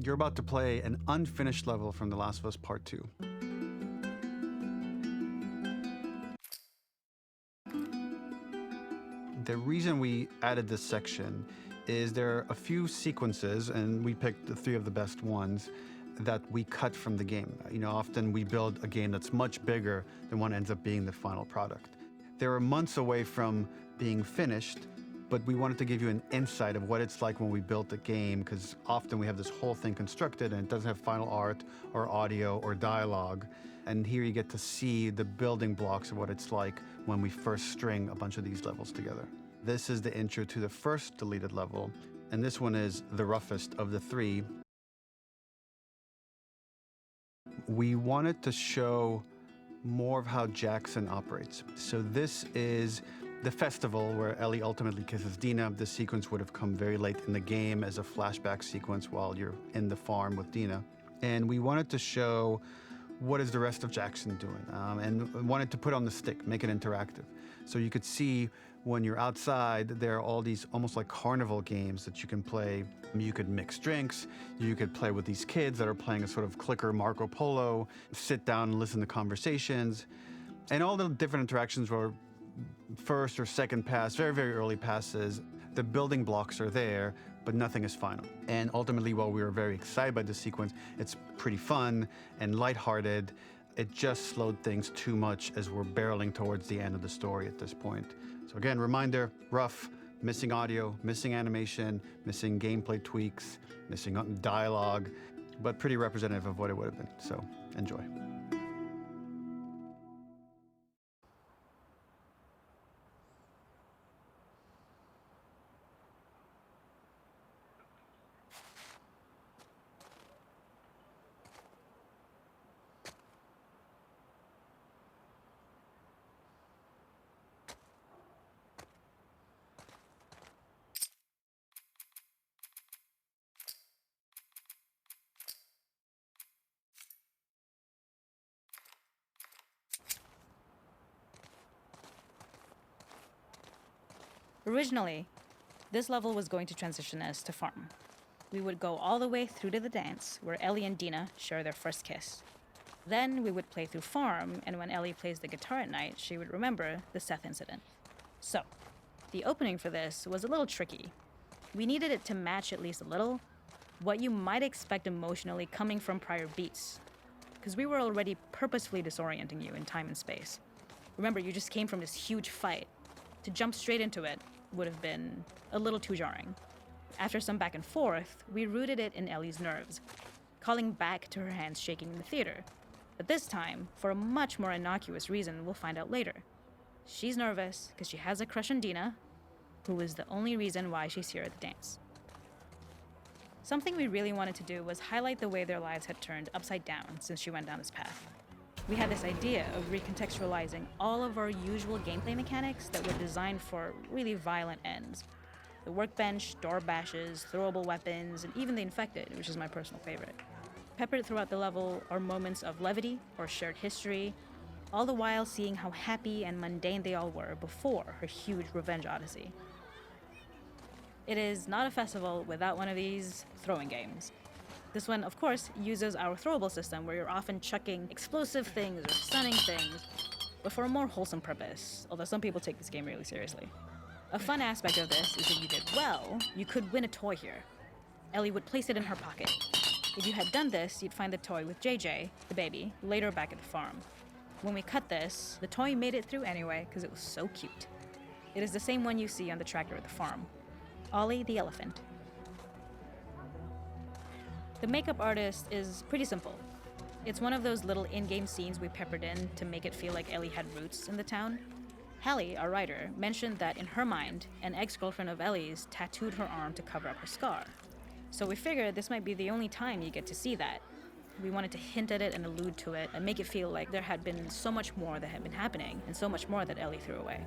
You're about to play an unfinished level from The Last of Us Part 2. The reason we added this section is there are a few sequences, and we picked the 3 of the best ones, that we cut from the game. Often we build a game that's much bigger than what ends up being the final product. They were months away from being finished, but we wanted to give you an insight of what it's like when we built a game, because often we have this whole thing constructed and it doesn't have final art or audio or dialogue. And here you get to see the building blocks of what it's like when we first string a bunch of these levels together. This is the intro to the first deleted level, and this one is the roughest of the 3. We wanted to show more of how Jackson operates. So this is the festival where Ellie ultimately kisses Dina. This sequence would have come very late in the game as a flashback sequence while you're in the farm with Dina. And we wanted to show what is the rest of Jackson doing, and wanted to put on the stick, make it interactive. So you could see when you're outside, there are all these almost like carnival games that you can play. You could mix drinks, you could play with these kids that are playing a sort of clicker Marco Polo, sit down and listen to conversations. And all the different interactions were first or second pass, very, very early passes. The building blocks are there, but nothing is final. And ultimately, while we were very excited by this sequence, it's pretty fun and lighthearted. It just slowed things too much as we're barreling towards the end of the story at this point. So again, reminder, rough, missing audio, missing animation, missing gameplay tweaks, missing dialogue, but pretty representative of what it would have been. So enjoy. Originally, this level was going to transition us to farm. We would go all the way through to the dance, where Ellie and Dina share their first kiss. Then we would play through farm, and when Ellie plays the guitar at night, she would remember the Seth incident. So, the opening for this was a little tricky. We needed it to match at least a little what you might expect emotionally coming from prior beats, because we were already purposefully disorienting you in time and space. Remember, you just came from this huge fight. To jump straight into it would have been a little too jarring. After some back and forth, we rooted it in Ellie's nerves, calling back to her hands shaking in the theater. But this time, for a much more innocuous reason we'll find out later. She's nervous because she has a crush on Dina, who is the only reason why she's here at the dance. Something we really wanted to do was highlight the way their lives had turned upside down since she went down this path. We had this idea of recontextualizing all of our usual gameplay mechanics that were designed for really violent ends. The workbench, door bashes, throwable weapons, and even the infected, which is my personal favorite. Peppered throughout the level are moments of levity or shared history, all the while seeing how happy and mundane they all were before her huge revenge odyssey. It is not a festival without one of these throwing games. This one, of course, uses our throwable system where you're often chucking explosive things or stunning things, but for a more wholesome purpose, although some people take this game really seriously. A fun aspect of this is if you did well, you could win a toy here. Ellie would place it in her pocket. If you had done this, you'd find the toy with JJ, the baby, later back at the farm. When we cut this, the toy made it through anyway because it was so cute. It is the same one you see on the tractor at the farm. Ollie the elephant. The makeup artist is pretty simple. It's one of those little in-game scenes we peppered in to make it feel like Ellie had roots in the town. Hallie, our writer, mentioned that in her mind, an ex-girlfriend of Ellie's tattooed her arm to cover up her scar. So we figured this might be the only time you get to see that. We wanted to hint at it and allude to it and make it feel like there had been so much more that had been happening and so much more that Ellie threw away.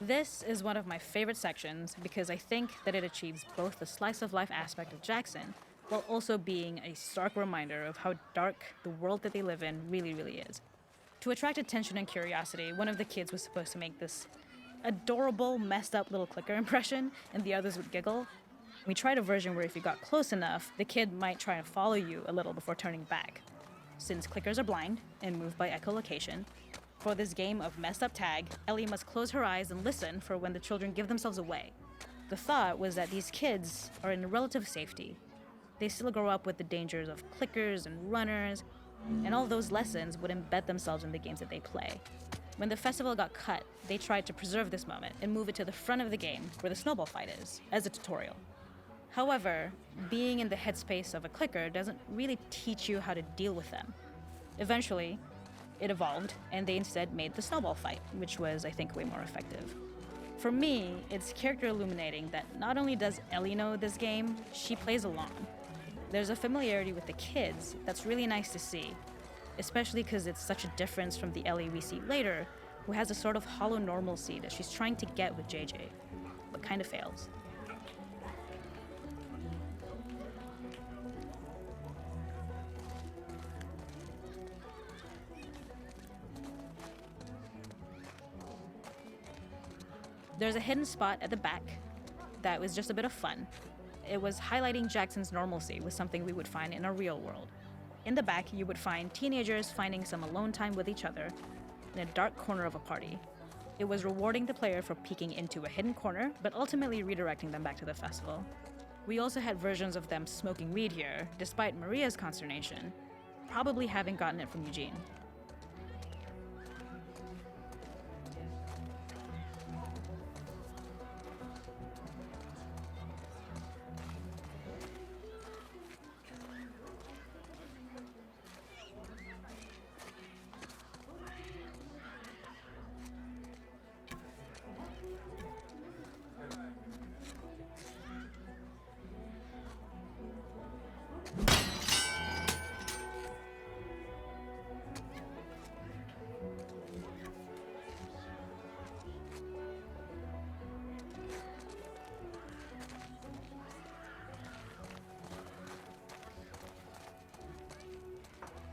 This is one of my favorite sections because I think that it achieves both the slice of life aspect of Jackson while also being a stark reminder of how dark the world that they live in really, really is. To attract attention and curiosity, one of the kids was supposed to make this adorable, messed up little clicker impression, and the others would giggle. We tried a version where if you got close enough, the kid might try to follow you a little before turning back. Since clickers are blind and move by echolocation, for this game of messed up tag, Ellie must close her eyes and listen for when the children give themselves away. The thought was that these kids are in relative safety. They still grow up with the dangers of clickers and runners, and all those lessons would embed themselves in the games that they play. When the festival got cut, they tried to preserve this moment and move it to the front of the game where the snowball fight is, as a tutorial. However, being in the headspace of a clicker doesn't really teach you how to deal with them. Eventually, it evolved, and they instead made the snowball fight, which was, I think, way more effective. For me, it's character illuminating that not only does Ellie know this game, she plays along. There's a familiarity with the kids that's really nice to see, especially because it's such a difference from the Ellie we see later, who has a sort of hollow normalcy that she's trying to get with JJ, but kind of fails. There's a hidden spot at the back that was just a bit of fun. It was highlighting Jackson's normalcy with something we would find in a real world. In the back, you would find teenagers finding some alone time with each other in a dark corner of a party. It was rewarding the player for peeking into a hidden corner, but ultimately redirecting them back to the festival. We also had versions of them smoking weed here, despite Maria's consternation, probably having gotten it from Eugene.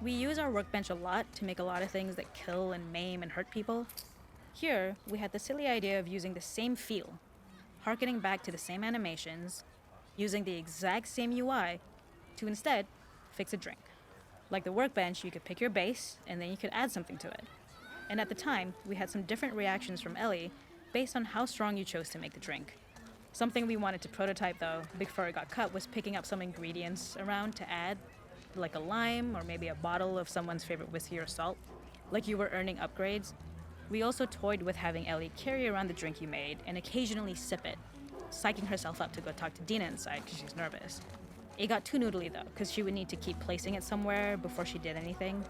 We use our workbench a lot to make a lot of things that kill and maim and hurt people. Here, we had the silly idea of using the same feel, harkening back to the same animations, using the exact same UI to instead fix a drink. Like the workbench, you could pick your base and then you could add something to it. And at the time, we had some different reactions from Ellie based on how strong you chose to make the drink. Something we wanted to prototype though, before it got cut, was picking up some ingredients around to add, like a lime or maybe a bottle of someone's favorite whiskey or salt, like you were earning upgrades. We also toyed with having Ellie carry around the drink you made and occasionally sip it, psyching herself up to go talk to Dina inside because she's nervous. It got too noodly though, because she would need to keep placing it somewhere before she did anything,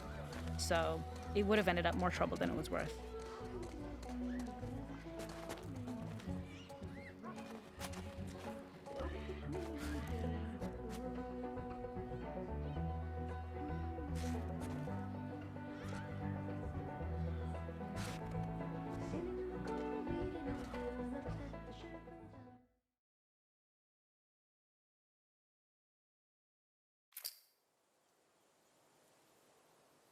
so it would have ended up more trouble than it was worth.